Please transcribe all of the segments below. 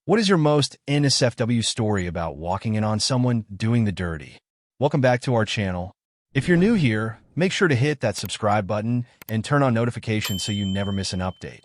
What is your most NSFW story about walking in on someone doing the dirty? Welcome back to our channel. If you're new here, make sure to hit that subscribe button and turn on notifications so you never miss an update.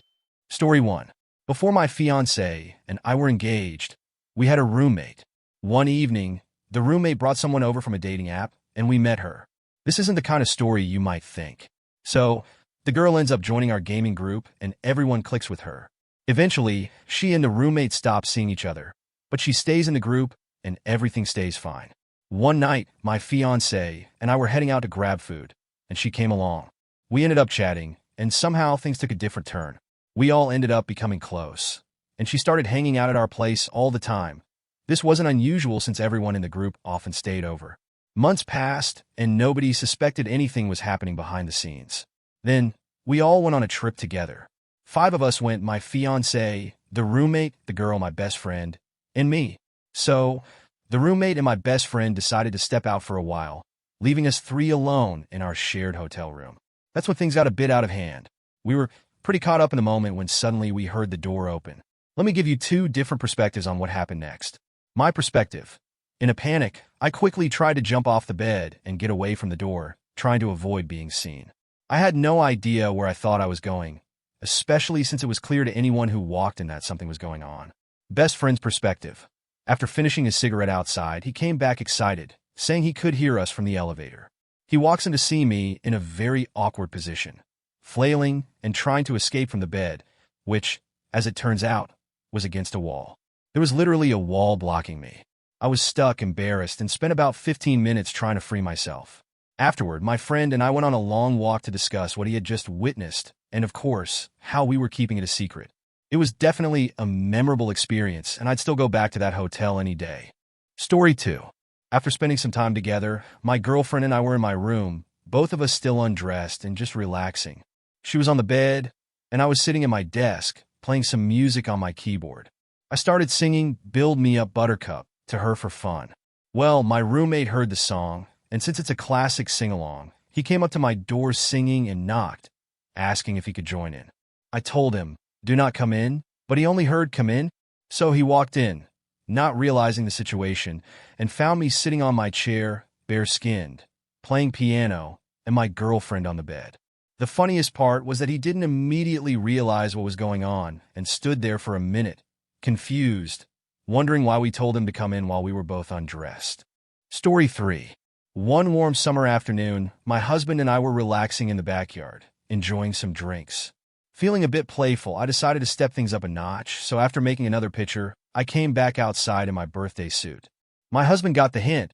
Story 1. Before my fiancé and I were engaged, we had a roommate. One evening, the roommate brought someone over from a dating app, and we met her. This isn't the kind of story you might think. So, the girl ends up joining our gaming group, and everyone clicks with her. Eventually, she and the roommate stop seeing each other, but she stays in the group, and everything stays fine. One night, my fiancé and I were heading out to grab food, and she came along. We ended up chatting, and somehow things took a different turn. We all ended up becoming close, and she started hanging out at our place all the time. This wasn't unusual since everyone in the group often stayed over. Months passed, and nobody suspected anything was happening behind the scenes. Then, we all went on a trip together. 5 of us went: my fiancé, the roommate, the girl, my best friend, and me. So, the roommate and my best friend decided to step out for a while, leaving us 3 alone in our shared hotel room. That's when things got a bit out of hand. We were pretty caught up in the moment when suddenly we heard the door open. Let me give you 2 different perspectives on what happened next. My perspective. In a panic, I quickly tried to jump off the bed and get away from the door, trying to avoid being seen. I had no idea where I thought I was going, especially since it was clear to anyone who walked in that something was going on. Best friend's perspective. After finishing his cigarette outside, he came back excited, saying he could hear us from the elevator. He walks in to see me in a very awkward position, flailing and trying to escape from the bed, which, as it turns out, was against a wall. There was literally a wall blocking me. I was stuck, embarrassed, and spent about 15 minutes trying to free myself. Afterward, my friend and I went on a long walk to discuss what he had just witnessed, and of course, how we were keeping it a secret. It was definitely a memorable experience, and I'd still go back to that hotel any day. Story 2. After spending some time together, my girlfriend and I were in my room, both of us still undressed and just relaxing. She was on the bed, and I was sitting at my desk, playing some music on my keyboard. I started singing "Build Me Up Buttercup" to her for fun. Well, my roommate heard the song, and since it's a classic sing-along, he came up to my door singing and knocked, asking if he could join in. I told him, "Do not come in," but he only heard "come in," so he walked in, not realizing the situation, and found me sitting on my chair, bare-skinned, playing piano, and my girlfriend on the bed. The funniest part was that he didn't immediately realize what was going on and stood there for a minute, confused, wondering why we told him to come in while we were both undressed. Story 3. One warm summer afternoon, my husband and I were relaxing in the backyard, enjoying some drinks. Feeling a bit playful, I decided to step things up a notch, so after making another picture, I came back outside in my birthday suit. My husband got the hint,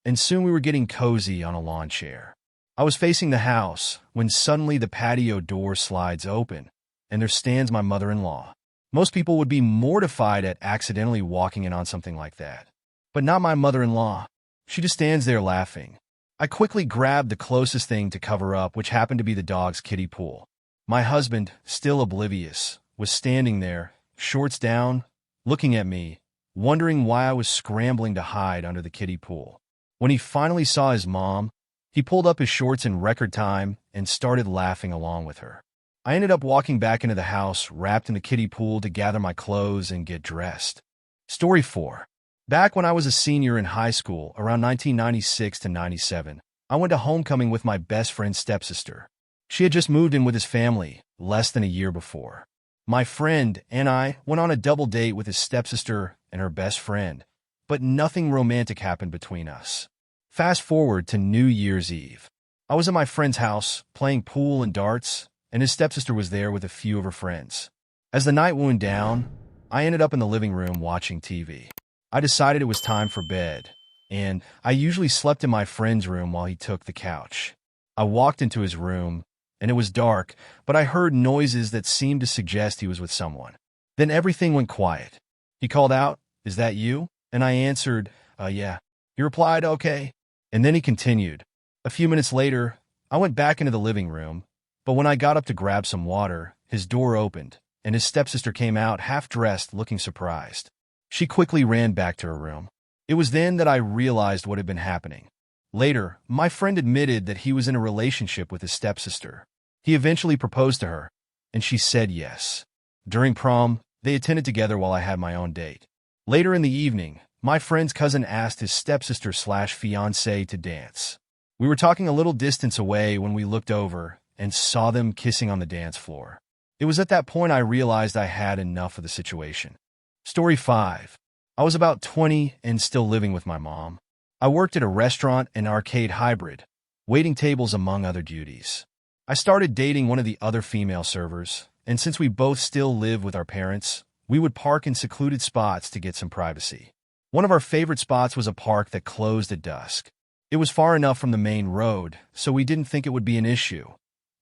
and soon we were getting cozy on a lawn chair. I was facing the house when suddenly the patio door slides open, and there stands my mother-in-law. Most people would be mortified at accidentally walking in on something like that. But not my mother-in-law. She just stands there laughing. I quickly grabbed the closest thing to cover up, which happened to be the dog's kiddie pool. My husband, still oblivious, was standing there, shorts down, looking at me, wondering why I was scrambling to hide under the kiddie pool. When he finally saw his mom, he pulled up his shorts in record time and started laughing along with her. I ended up walking back into the house, wrapped in the kiddie pool, to gather my clothes and get dressed. Story 4. Back when I was a senior in high school, around 1996 to 97, I went to homecoming with my best friend's stepsister. She had just moved in with his family less than a year before. My friend and I went on a double date with his stepsister and her best friend, but nothing romantic happened between us. Fast forward to New Year's Eve. I was at my friend's house, playing pool and darts, and his stepsister was there with a few of her friends. As the night wound down, I ended up in the living room watching TV. I decided it was time for bed, and I usually slept in my friend's room while he took the couch. I walked into his room, and it was dark, but I heard noises that seemed to suggest he was with someone. Then everything went quiet. He called out, "Is that you?" And I answered, "Yeah." He replied, "Okay." And then he continued. A few minutes later, I went back into the living room, but when I got up to grab some water, his door opened, and his stepsister came out half-dressed, looking surprised. She quickly ran back to her room. It was then that I realized what had been happening. Later, my friend admitted that he was in a relationship with his stepsister. He eventually proposed to her, and she said yes. During prom, they attended together while I had my own date. Later in the evening, my friend's cousin asked his stepsister/fiancée to dance. We were talking a little distance away when we looked over and saw them kissing on the dance floor. It was at that point I realized I had enough of the situation. Story 5. I was about 20 and still living with my mom. I worked at a restaurant and arcade hybrid, waiting tables among other duties. I started dating one of the other female servers, and since we both still live with our parents, we would park in secluded spots to get some privacy. One of our favorite spots was a park that closed at dusk. It was far enough from the main road, so we didn't think it would be an issue,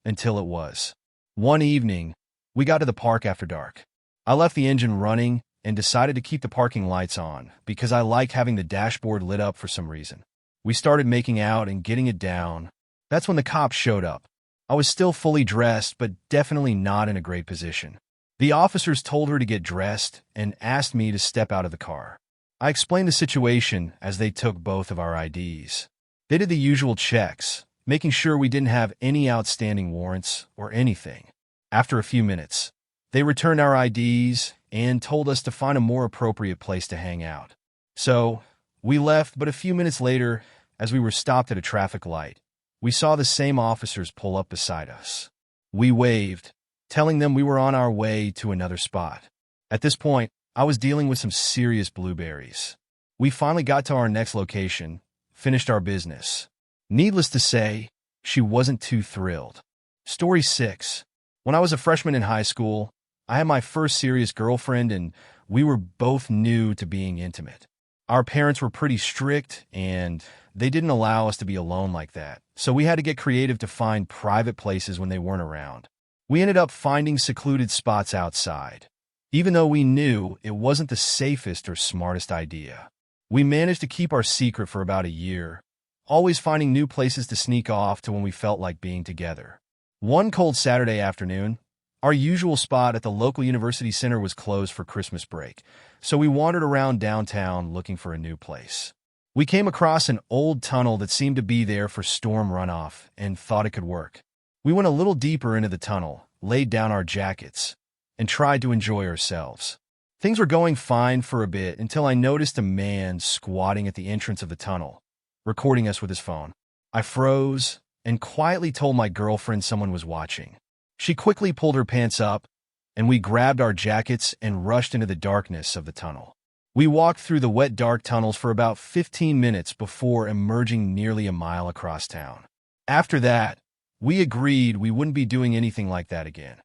until it was. One evening, we got to the park after dark. I left the engine running and decided to keep the parking lights on because I like having the dashboard lit up for some reason. We started making out and getting it down. That's when the cops showed up. I was still fully dressed, but definitely not in a great position. The officers told her to get dressed and asked me to step out of the car. I explained the situation as they took both of our IDs. They did the usual checks, making sure we didn't have any outstanding warrants or anything. After a few minutes, they returned our IDs and told us to find a more appropriate place to hang out. So, we left, but a few minutes later, as we were stopped at a traffic light, we saw the same officers pull up beside us. We waved, telling them we were on our way to another spot. At this point, I was dealing with some serious blueberries. We finally got to our next location, finished our business. Needless to say, she wasn't too thrilled. Story 6. When I was a freshman in high school, I had my first serious girlfriend and we were both new to being intimate. Our parents were pretty strict and they didn't allow us to be alone like that, so we had to get creative to find private places when they weren't around. We ended up finding secluded spots outside, even though we knew it wasn't the safest or smartest idea. We managed to keep our secret for about a year, always finding new places to sneak off to when we felt like being together. One cold Saturday afternoon, our usual spot at the local university center was closed for Christmas break, so we wandered around downtown looking for a new place. We came across an old tunnel that seemed to be there for storm runoff and thought it could work. We went a little deeper into the tunnel, laid down our jackets, and tried to enjoy ourselves. Things were going fine for a bit until I noticed a man squatting at the entrance of the tunnel, recording us with his phone. I froze and quietly told my girlfriend someone was watching. She quickly pulled her pants up, and we grabbed our jackets and rushed into the darkness of the tunnel. We walked through the wet, dark tunnels for about 15 minutes before emerging nearly a mile across town. After that, we agreed we wouldn't be doing anything like that again.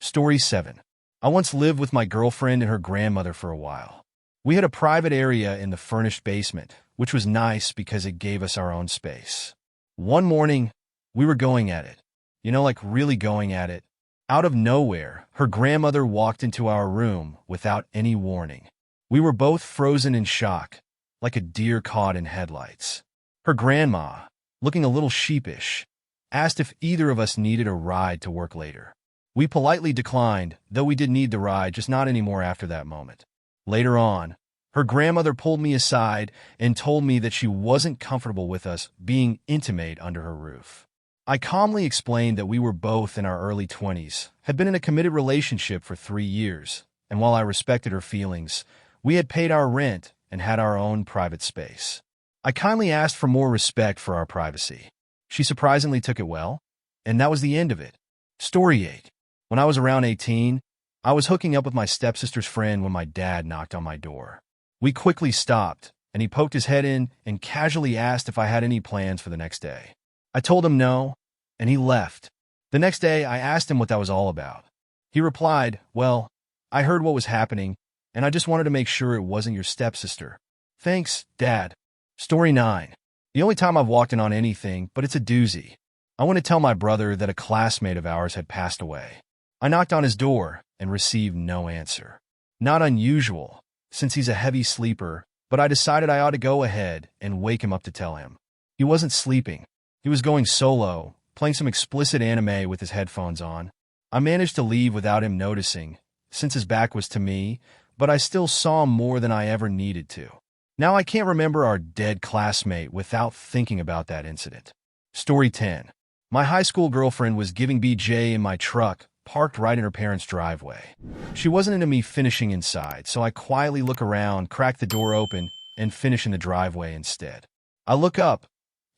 Story 7. I once lived with my girlfriend and her grandmother for a while. We had a private area in the furnished basement, which was nice because it gave us our own space. One morning, we were going at it. Like really going at it. Out of nowhere, her grandmother walked into our room without any warning. We were both frozen in shock, like a deer caught in headlights. Her grandma, looking a little sheepish, asked if either of us needed a ride to work later. We politely declined, though we did need the ride, just not anymore after that moment. Later on, her grandmother pulled me aside and told me that she wasn't comfortable with us being intimate under her roof. I calmly explained that we were both in our early 20s, had been in a committed relationship for 3 years, and while I respected her feelings, we had paid our rent and had our own private space. I kindly asked for more respect for our privacy. She surprisingly took it well, and that was the end of it. Story 8. When I was around 18, I was hooking up with my stepsister's friend when my dad knocked on my door. We quickly stopped, and he poked his head in and casually asked if I had any plans for the next day. I told him no, and he left. The next day, I asked him what that was all about. He replied, "Well, I heard what was happening, and I just wanted to make sure it wasn't your stepsister. Thanks, Dad." Story 9. The only time I've walked in on anything, but it's a doozy. I want to tell my brother that a classmate of ours had passed away. I knocked on his door and received no answer. Not unusual, since he's a heavy sleeper, but I decided I ought to go ahead and wake him up to tell him. He wasn't sleeping. He was going solo, playing some explicit anime with his headphones on. I managed to leave without him noticing, since his back was to me, but I still saw more than I ever needed to. Now I can't remember our dead classmate without thinking about that incident. Story 10. My high school girlfriend was giving BJ in my truck parked right in her parents' driveway. She wasn't into me finishing inside, so I quietly look around, crack the door open, and finish in the driveway instead. I look up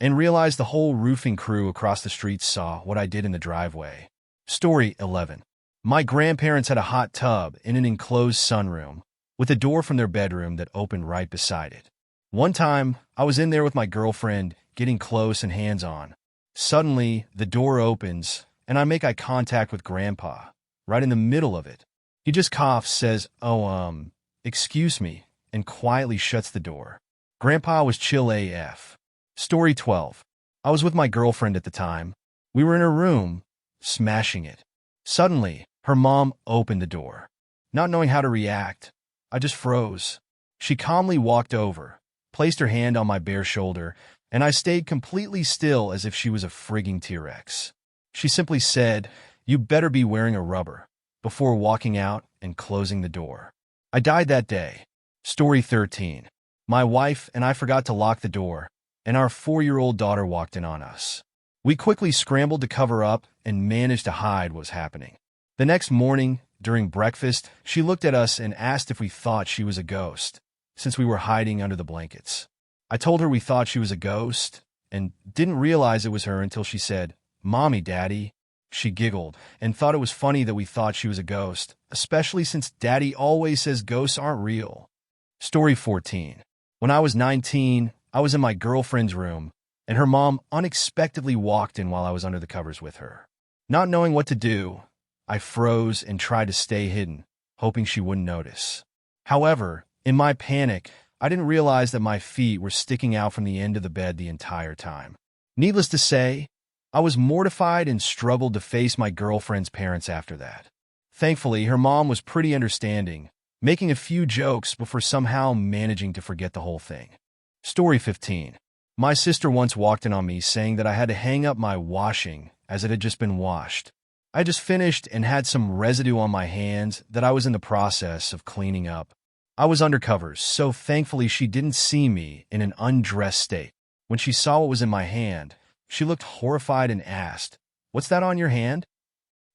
and realize the whole roofing crew across the street saw what I did in the driveway. Story 11. My grandparents had a hot tub in an enclosed sunroom with a door from their bedroom that opened right beside it. One time, I was in there with my girlfriend, getting close and hands-on. Suddenly, the door opens, and I make eye contact with Grandpa, right in the middle of it. He just coughs, says, excuse me, and quietly shuts the door. Grandpa was chill AF. Story 12. I was with my girlfriend at the time. We were in her room, smashing it. Suddenly, her mom opened the door. Not knowing how to react, I just froze. She calmly walked over, placed her hand on my bare shoulder, and I stayed completely still as if she was a frigging T-Rex. She simply said, "You better be wearing a rubber," before walking out and closing the door. I died that day. Story 13. My wife and I forgot to lock the door, and our 4-year-old daughter walked in on us. We quickly scrambled to cover up and managed to hide what was happening. The next morning, during breakfast, she looked at us and asked if we thought she was a ghost, since we were hiding under the blankets. I told her we thought she was a ghost, and didn't realize it was her until she said, "Mommy, Daddy." She giggled and thought it was funny that we thought she was a ghost, especially since Daddy always says ghosts aren't real. Story 14. When I was 19, I was in my girlfriend's room, and her mom unexpectedly walked in while I was under the covers with her. Not knowing what to do, I froze and tried to stay hidden, hoping she wouldn't notice. However, in my panic, I didn't realize that my feet were sticking out from the end of the bed the entire time. Needless to say, I was mortified and struggled to face my girlfriend's parents after that. Thankfully, her mom was pretty understanding, making a few jokes before somehow managing to forget the whole thing. Story 15. My sister once walked in on me saying that I had to hang up my washing as it had just been washed. I just finished and had some residue on my hands that I was in the process of cleaning up. I was undercovers, so thankfully she didn't see me in an undressed state. When she saw what was in my hand, she looked horrified and asked, "What's that on your hand?"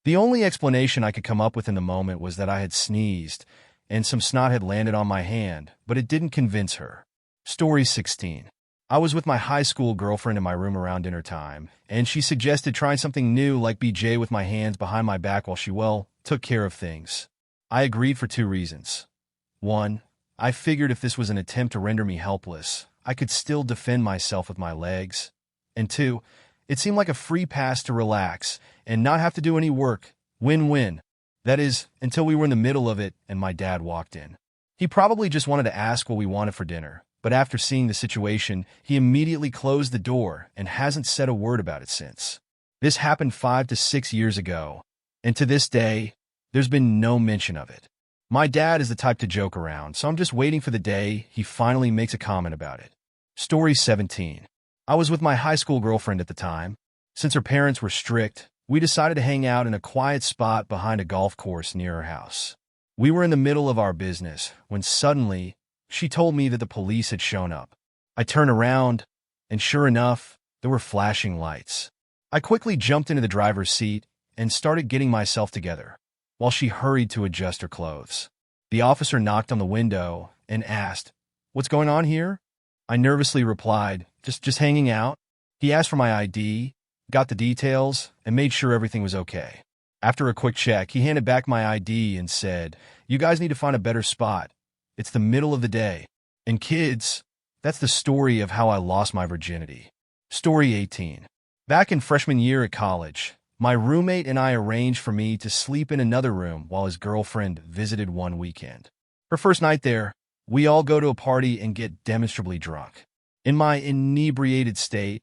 The only explanation I could come up with in the moment was that I had sneezed, and some snot had landed on my hand, but it didn't convince her. Story 16. I was with my high school girlfriend in my room around dinner time, and she suggested trying something new like BJ with my hands behind my back while she, took care of things. I agreed for 2 reasons. 1, I figured if this was an attempt to render me helpless, I could still defend myself with my legs. And 2, it seemed like a free pass to relax and not have to do any work. Win-win. That is, until we were in the middle of it and my dad walked in. He probably just wanted to ask what we wanted for dinner, but after seeing the situation, he immediately closed the door and hasn't said a word about it since. This happened 5 to 6 years ago, and to this day, there's been no mention of it. My dad is the type to joke around, so I'm just waiting for the day he finally makes a comment about it. Story 17. I was with my high school girlfriend at the time. Since her parents were strict, we decided to hang out in a quiet spot behind a golf course near her house. We were in the middle of our business when suddenly, she told me that the police had shown up. I turned around, and sure enough, there were flashing lights. I quickly jumped into the driver's seat and started getting myself together, while she hurried to adjust her clothes. The officer knocked on the window and asked, "What's going on here?" I nervously replied, Just hanging out." He asked for my ID, got the details, and made sure everything was okay. After a quick check, he handed back my ID and said, "You guys need to find a better spot. It's the middle of the day. And kids, that's the story of how I lost my virginity." Story 18. Back in freshman year at college, my roommate and I arranged for me to sleep in another room while his girlfriend visited one weekend. Her first night there, we all go to a party and get demonstrably drunk. In my inebriated state,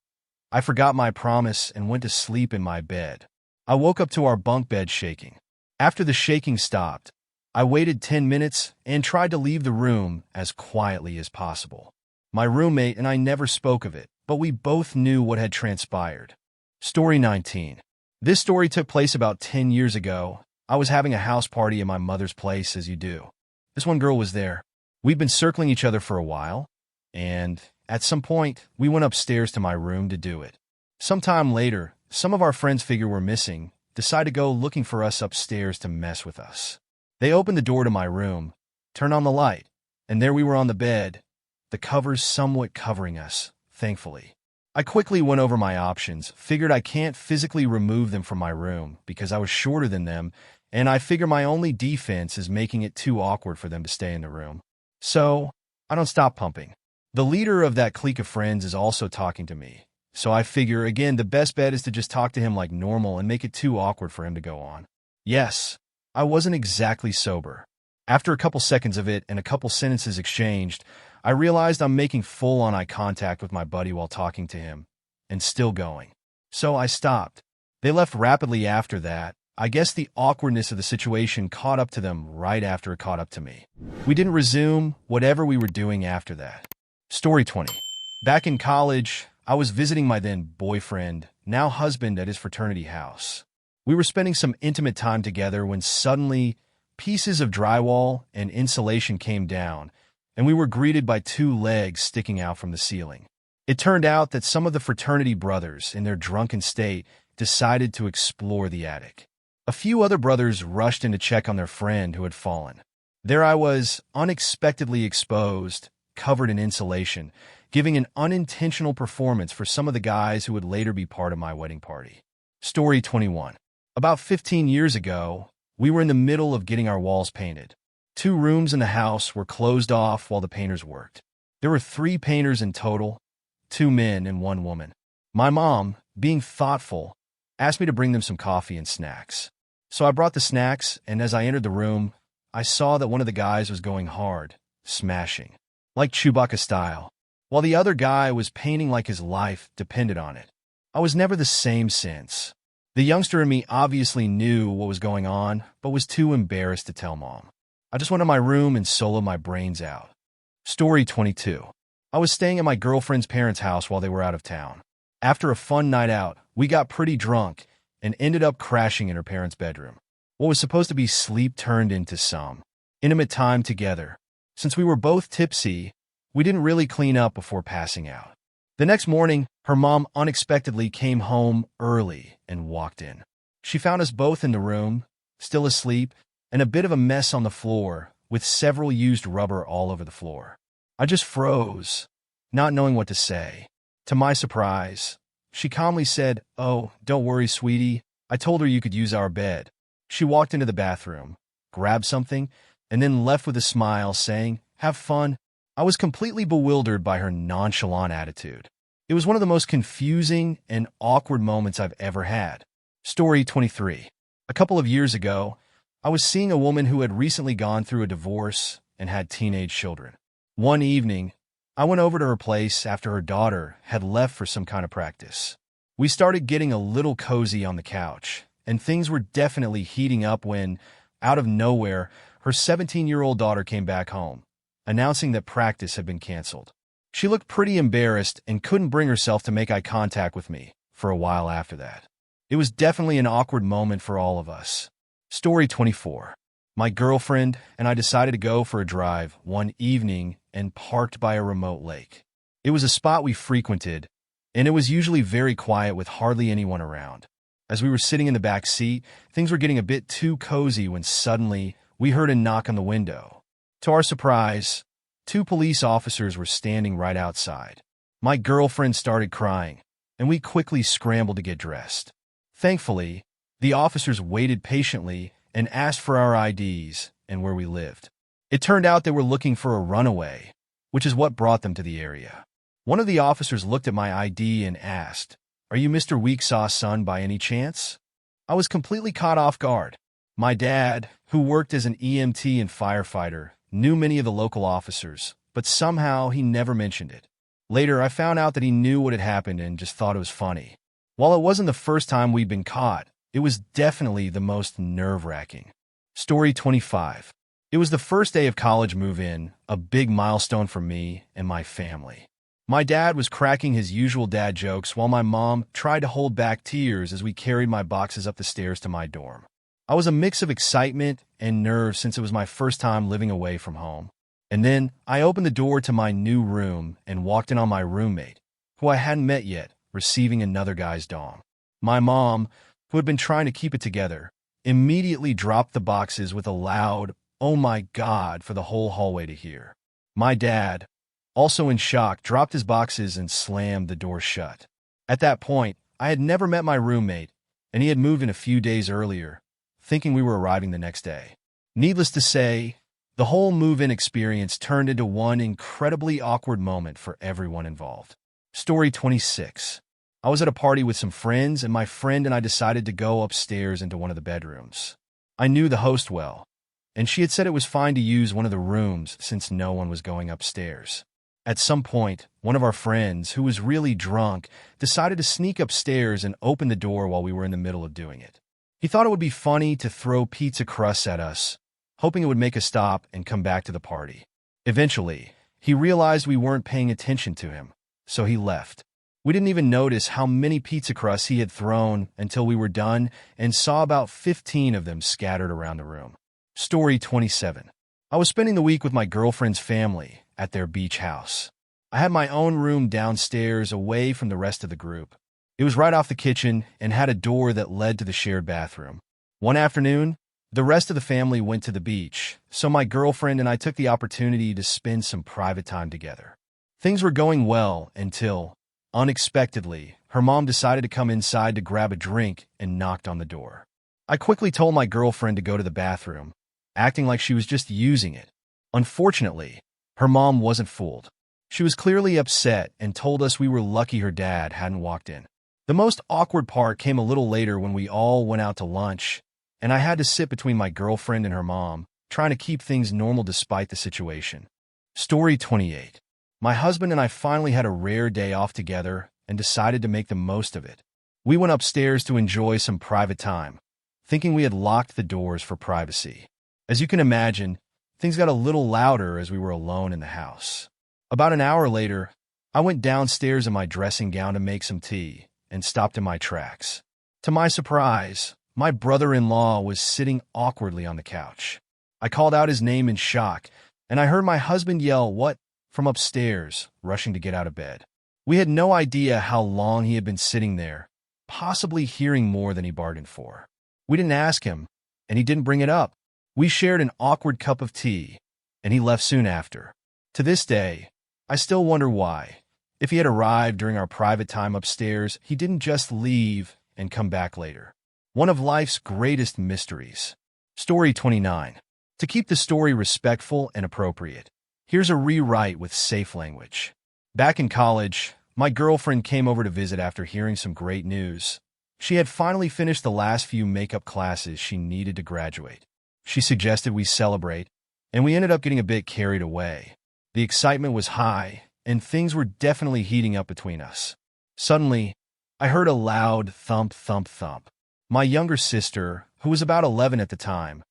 I forgot my promise and went to sleep in my bed. I woke up to our bunk bed shaking. After the shaking stopped, I waited 10 minutes and tried to leave the room as quietly as possible. My roommate and I never spoke of it, but we both knew what had transpired. Story 19. This story took place about 10 years ago. I was having a house party at my mother's place, as you do. This one girl was there. We'd been circling each other for a while, and at some point, we went upstairs to my room to do it. Sometime later, some of our friends figured we're missing, decide to go looking for us upstairs to mess with us. They opened the door to my room, turned on the light, and there we were on the bed, the covers somewhat covering us, thankfully. I quickly went over my options, figured I can't physically remove them from my room because I was shorter than them, and I figure my only defense is making it too awkward for them to stay in the room. So, I don't stop pumping. The leader of that clique of friends is also talking to me, so I figure, again, the best bet is to just talk to him like normal and make it too awkward for him to go on. Yes, I wasn't exactly sober. After a couple seconds of it and a couple sentences exchanged, I realized I'm making full-on eye contact with my buddy while talking to him, and still going. So I stopped. They left rapidly after that. I guess the awkwardness of the situation caught up to them right after it caught up to me. We didn't resume whatever we were doing after that. Story 20. Back in college, I was visiting my then boyfriend, now husband, at his fraternity house. We were spending some intimate time together when suddenly pieces of drywall and insulation came down, and we were greeted by two legs sticking out from the ceiling. It turned out that some of the fraternity brothers, in their drunken state, decided to explore the attic. A few other brothers rushed in to check on their friend who had fallen. There I was, unexpectedly exposed, covered in insulation, giving an unintentional performance for some of the guys who would later be part of my wedding party. Story 21. About 15 years ago, we were in the middle of getting our walls painted. 2 rooms in the house were closed off while the painters worked. There were 3 painters in total, 2 men and 1 woman. My mom, being thoughtful, asked me to bring them some coffee and snacks. So I brought the snacks, and as I entered the room, I saw that one of the guys was going hard, smashing, like Chewbacca style, while the other guy was painting like his life depended on it. I was never the same since. The youngster in me obviously knew what was going on, but was too embarrassed to tell Mom. I just went to my room and soloed my brains out. Story 22. I was staying at my girlfriend's parents' house while they were out of town. After a fun night out, we got pretty drunk and ended up crashing in her parents' bedroom. What was supposed to be sleep turned into some intimate time together. Since we were both tipsy, we didn't really clean up before passing out. The next morning, her mom unexpectedly came home early and walked in. She found us both in the room, still asleep, and a bit of a mess on the floor, with several used rubber all over the floor. I just froze, not knowing what to say. To my surprise, she calmly said, "Oh, don't worry, sweetie. I told her you could use our bed." She walked into the bathroom, grabbed something, and then left with a smile, saying, "Have fun." I was completely bewildered by her nonchalant attitude. It was one of the most confusing and awkward moments I've ever had. Story 23. A couple of years ago, I was seeing a woman who had recently gone through a divorce and had teenage children. One evening, I went over to her place after her daughter had left for some kind of practice. We started getting a little cozy on the couch, and things were definitely heating up when, out of nowhere, her 17-year-old daughter came back home, announcing that practice had been canceled. She looked pretty embarrassed and couldn't bring herself to make eye contact with me for a while after that. It was definitely an awkward moment for all of us. Story 24. My girlfriend and I decided to go for a drive one evening and parked by a remote lake. It was a spot we frequented, and it was usually very quiet with hardly anyone around. As we were sitting in the back seat, things were getting a bit too cozy when suddenly we heard a knock on the window. To our surprise, 2 police officers were standing right outside. My girlfriend started crying, and we quickly scrambled to get dressed. Thankfully, the officers waited patiently and asked for our IDs and where we lived. It turned out they were looking for a runaway, which is what brought them to the area. One of the officers looked at my ID and asked, "Are you Mr. Weeksaw's son by any chance?" I was completely caught off guard. My dad, who worked as an EMT and firefighter, knew many of the local officers, but somehow he never mentioned it. Later, I found out that he knew what had happened and just thought it was funny. While it wasn't the first time we'd been caught, it was definitely the most nerve-wracking. Story 25. It was the first day of college move-in, a big milestone for me and my family. My dad was cracking his usual dad jokes while my mom tried to hold back tears as we carried my boxes up the stairs to my dorm. I was a mix of excitement and nerves since it was my first time living away from home. And then I opened the door to my new room and walked in on my roommate, who I hadn't met yet, receiving another guy's dong. My mom, who had been trying to keep it together, immediately dropped the boxes with a loud, "Oh my God," for the whole hallway to hear. My dad, also in shock, dropped his boxes and slammed the door shut. At that point, I had never met my roommate, and he had moved in a few days earlier, thinking we were arriving the next day. Needless to say, the whole move-in experience turned into one incredibly awkward moment for everyone involved. Story 26. I was at a party with some friends, and my friend and I decided to go upstairs into one of the bedrooms. I knew the host well, and she had said it was fine to use one of the rooms since no one was going upstairs. At some point, one of our friends, who was really drunk, decided to sneak upstairs and open the door while we were in the middle of doing it. He thought it would be funny to throw pizza crusts at us, hoping it would make us stop and come back to the party. Eventually, he realized we weren't paying attention to him, so he left. We didn't even notice how many pizza crusts he had thrown until we were done and saw about 15 of them scattered around the room. Story 27. I was spending the week with my girlfriend's family at their beach house. I had my own room downstairs away from the rest of the group. It was right off the kitchen and had a door that led to the shared bathroom. One afternoon, the rest of the family went to the beach, so my girlfriend and I took the opportunity to spend some private time together. Things were going well until, unexpectedly, her mom decided to come inside to grab a drink and knocked on the door. I quickly told my girlfriend to go to the bathroom, acting like she was just using it. Unfortunately, her mom wasn't fooled. She was clearly upset and told us we were lucky her dad hadn't walked in. The most awkward part came a little later when we all went out to lunch, and I had to sit between my girlfriend and her mom, trying to keep things normal despite the situation. Story 28. My husband and I finally had a rare day off together and decided to make the most of it. We went upstairs to enjoy some private time, thinking we had locked the doors for privacy. As you can imagine, things got a little louder as we were alone in the house. About an hour later, I went downstairs in my dressing gown to make some tea and stopped in my tracks. To my surprise, my brother-in-law was sitting awkwardly on the couch. I called out his name in shock, and I heard my husband yell, "What?" from upstairs, rushing to get out of bed. We had no idea how long he had been sitting there, possibly hearing more than he bargained for. We didn't ask him, and he didn't bring it up. We shared an awkward cup of tea, and he left soon after. To this day, I still wonder why. If he had arrived during our private time upstairs, he didn't just leave and come back later. One of life's greatest mysteries. Story 29. To keep the story respectful and appropriate, here's a rewrite with safe language. Back in college, my girlfriend came over to visit after hearing some great news. She had finally finished the last few makeup classes she needed to graduate. She suggested we celebrate, and we ended up getting a bit carried away. The excitement was high, and things were definitely heating up between us. Suddenly, I heard a loud thump, thump, thump. My younger sister, who was about 11 at the time,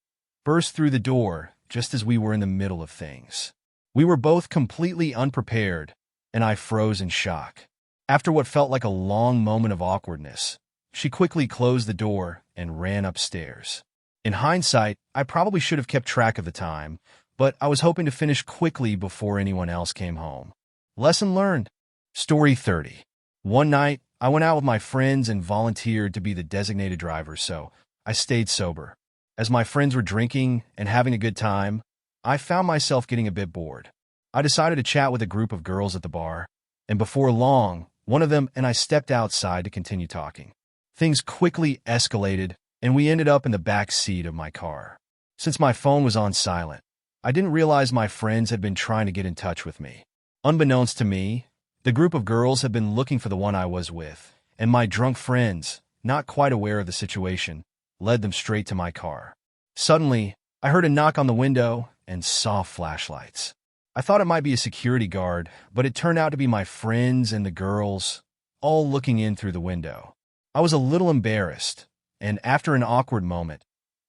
burst through the door just as we were in the middle of things. We were both completely unprepared, and I froze in shock. After what felt like a long moment of awkwardness, she quickly closed the door and ran upstairs. In hindsight, I probably should have kept track of the time, but I was hoping to finish quickly before anyone else came home. Lesson learned. Story 30. One night, I went out with my friends and volunteered to be the designated driver, so I stayed sober. As my friends were drinking and having a good time, I found myself getting a bit bored. I decided to chat with a group of girls at the bar, and before long, one of them and I stepped outside to continue talking. Things quickly escalated, and we ended up in the back seat of my car. Since my phone was on silent, I didn't realize my friends had been trying to get in touch with me. Unbeknownst to me, the group of girls had been looking for the one I was with, and my drunk friends, not quite aware of the situation, led them straight to my car. Suddenly, I heard a knock on the window and saw flashlights. I thought it might be a security guard, but it turned out to be my friends and the girls, all looking in through the window. I was a little embarrassed, and after an awkward moment,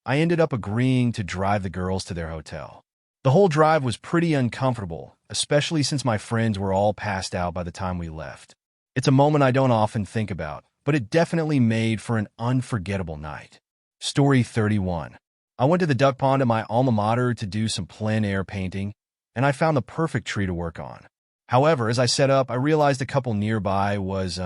I ended up agreeing to drive the girls to their hotel. The whole drive was pretty uncomfortable, especially since my friends were all passed out by the time we left. It's a moment I don't often think about, but it definitely made for an unforgettable night. Story 31. I went to the duck pond at my alma mater to do some plein air painting, and I found the perfect tree to work on. However, as I set up, I realized a couple nearby was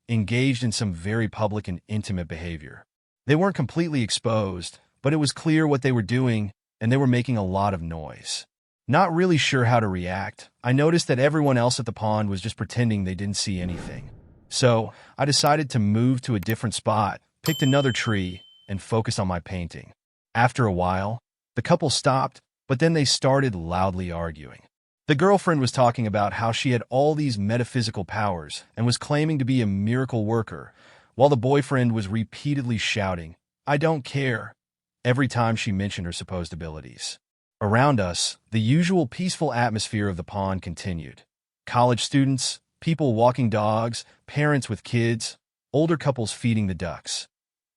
engaged in some very public and intimate behavior. They weren't completely exposed, but it was clear what they were doing, and they were making a lot of noise. Not really sure how to react, I noticed that everyone else at the pond was just pretending they didn't see anything. So, I decided to move to a different spot, picked another tree, and focused on my painting. After a while, the couple stopped, but then they started loudly arguing. The girlfriend was talking about how she had all these metaphysical powers and was claiming to be a miracle worker, while the boyfriend was repeatedly shouting, "I don't care," every time she mentioned her supposed abilities. Around us, the usual peaceful atmosphere of the pond continued. College students, people walking dogs, parents with kids, older couples feeding the ducks,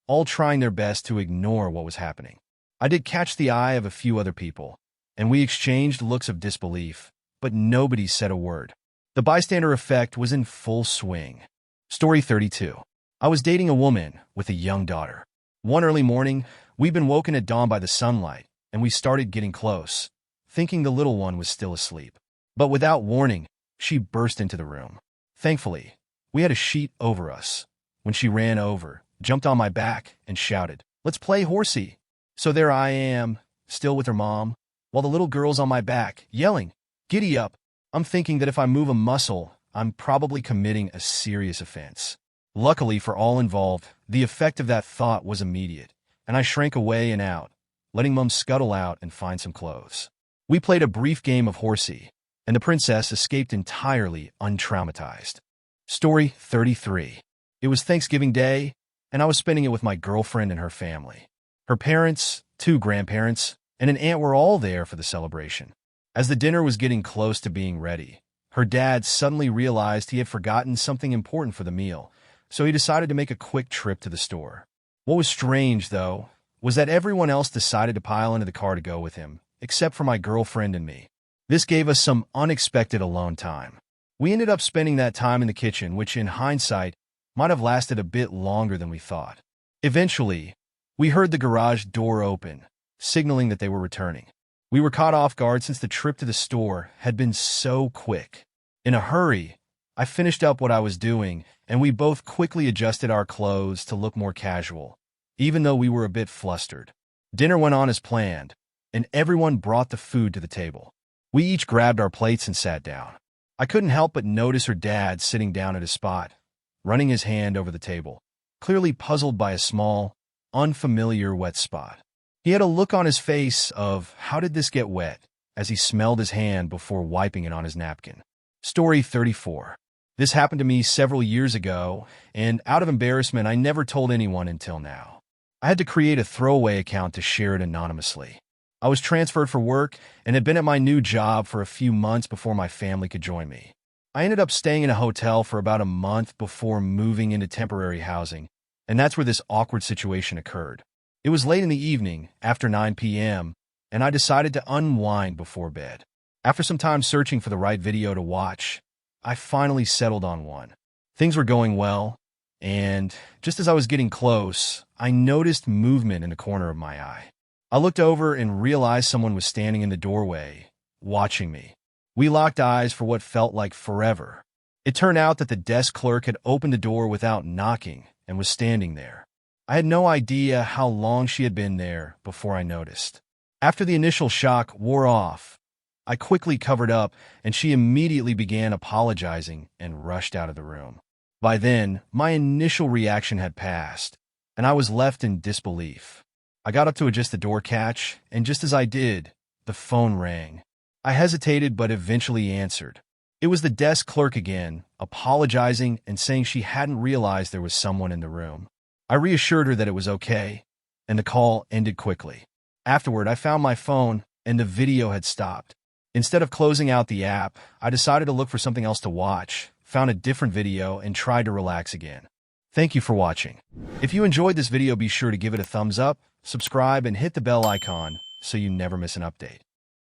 all trying their best to ignore what was happening. I did catch the eye of a few other people, and we exchanged looks of disbelief, but nobody said a word. The bystander effect was in full swing. Story 32. I was dating a woman with a young daughter. One early morning, we'd been woken at dawn by the sunlight, and we started getting close, thinking the little one was still asleep. But without warning, she burst into the room. Thankfully, we had a sheet over us. When she ran over, jumped on my back, and shouted, "Let's play horsey." So there I am, still with her mom, while the little girl's on my back, yelling, "Giddy up." I'm thinking that if I move a muscle, I'm probably committing a serious offense. Luckily for all involved, the effect of that thought was immediate, and I shrank away and out, letting Mum scuttle out and find some clothes. We played a brief game of horsey, and the princess escaped entirely untraumatized. Story 33. It was Thanksgiving Day, and I was spending it with my girlfriend and her family. Her parents, 2 grandparents, and an aunt were all there for the celebration. As the dinner was getting close to being ready, her dad suddenly realized he had forgotten something important for the meal, so he decided to make a quick trip to the store. What was strange, though, was that everyone else decided to pile into the car to go with him, except for my girlfriend and me. This gave us some unexpected alone time. We ended up spending that time in the kitchen, which in hindsight might have lasted a bit longer than we thought. Eventually, we heard the garage door open, signaling that they were returning. We were caught off guard since the trip to the store had been so quick. In a hurry, I finished up what I was doing, and we both quickly adjusted our clothes to look more casual, even though we were a bit flustered. Dinner went on as planned, and everyone brought the food to the table. We each grabbed our plates and sat down. I couldn't help but notice her dad sitting down at his spot, running his hand over the table, clearly puzzled by a small, unfamiliar wet spot. He had a look on his face of, "How did this get wet?" as he smelled his hand before wiping it on his napkin. Story 34. This happened to me several years ago, and out of embarrassment, I never told anyone until now. I had to create a throwaway account to share it anonymously. I was transferred for work and had been at my new job for a few months before my family could join me. I ended up staying in a hotel for about a month before moving into temporary housing, and that's where this awkward situation occurred. It was late in the evening, after 9 p.m., and I decided to unwind before bed. After some time searching for the right video to watch, I finally settled on one. Things were going well, and just as I was getting close, I noticed movement in the corner of my eye. I looked over and realized someone was standing in the doorway, watching me. We locked eyes for what felt like forever. It turned out that the desk clerk had opened the door without knocking and was standing there. I had no idea how long she had been there before I noticed. After the initial shock wore off, I quickly covered up, and she immediately began apologizing and rushed out of the room. By then, my initial reaction had passed, and I was left in disbelief. I got up to adjust the door catch, and just as I did, the phone rang. I hesitated but eventually answered. It was the desk clerk again, apologizing and saying she hadn't realized there was someone in the room. I reassured her that it was okay, and the call ended quickly. Afterward, I found my phone, and the video had stopped. Instead of closing out the app, I decided to look for something else to watch, found a different video, and tried to relax again. Thank you for watching. If you enjoyed this video, be sure to give it a thumbs up, subscribe, and hit the bell icon so you never miss an update.